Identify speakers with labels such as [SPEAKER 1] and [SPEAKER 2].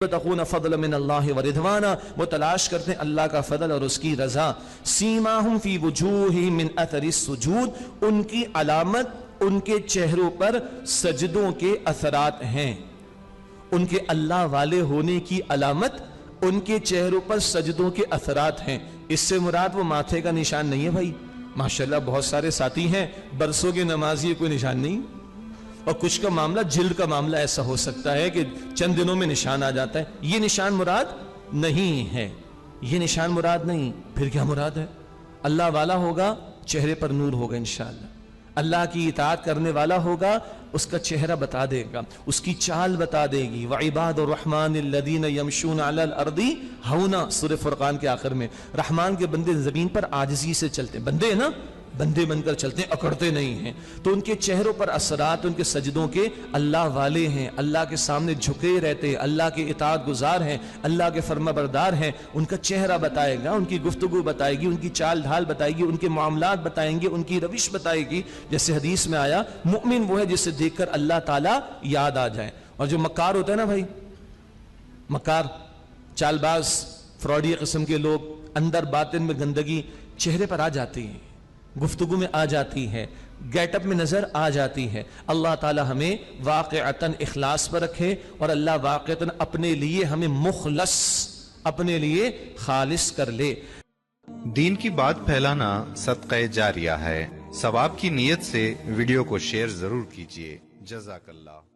[SPEAKER 1] تقون فضل من اللہ و رضوانا، وہ تلاش کرتے ہیں اللہ کا فضل اور اس کی رضا۔ سیماہم فی وجوہہم من اثر السجود، ان کی علامت ان کے چہروں پر سجدوں کے اثرات ہیں۔ ان کے اللہ والے ہونے کی علامت ان کے چہروں پر سجدوں کے اثرات ہیں۔ اس سے مراد وہ ماتھے کا نشان نہیں ہے بھائی، ماشاءاللہ بہت سارے ساتھی ہیں برسوں کے نمازی، کوئی نشان نہیں، اور کچھ کا معاملہ جلد کا معاملہ ایسا ہو سکتا ہے کہ چند دنوں میں نشان آ جاتا ہے، یہ نشان مراد نہیں ہے، یہ نشان مراد نہیں۔ پھر کیا مراد ہے؟ اللہ والا ہوگا، چہرے پر نور ہوگا انشاءاللہ، اللہ کی اطاعت کرنے والا ہوگا، اس کا چہرہ بتا دے گا، اس کی چال بتا دے گی۔ وَعِبَادُ الرَّحْمَنِ الَّذِينَ يَمْشُونَ عَلَى الْأَرْضِ هَوْنًا، سورہ فرقان کے آخر میں، رحمان کے بندے زمین پر عاجزی سے چلتے ہیں، بندے ہیں نا، بندے بن کر چلتے ہیں، اکڑتے نہیں ہیں، تو ان کے چہروں پر اثرات ان کے سجدوں کے اللہ والے ہیں، اللہ کے سامنے جھکے رہتے ہیں، اللہ کے اطاعت گزار ہیں، اللہ کے فرما بردار ہیں، ان کا چہرہ بتائے گا، ان کی گفتگو بتائے گی، ان کی چال ڈھال بتائے گی، ان کے معاملات بتائیں گے، ان کی روش بتائے گی۔ جیسے حدیث میں آیا، مؤمن وہ ہے جسے دیکھ کر اللہ تعالیٰ یاد آ جائے۔ اور جو مکار ہوتا ہے نا بھائی، مکار، چال باز، فراڈی قسم کے لوگ، اندر باطن میں گندگی چہرے پر آ جاتی ہے، گفتگو میں آ جاتی ہے، گیٹ اپ میں نظر آ جاتی ہے۔ اللہ تعالی ہمیں واقعتاً اخلاص پر رکھے، اور اللہ واقعتاً اپنے لیے ہمیں مخلص، اپنے لیے خالص کر لے۔
[SPEAKER 2] دین کی بات پھیلانا صدقہ جاریہ ہے، ثواب کی نیت سے ویڈیو کو شیئر ضرور کیجیے۔ جزاک اللہ۔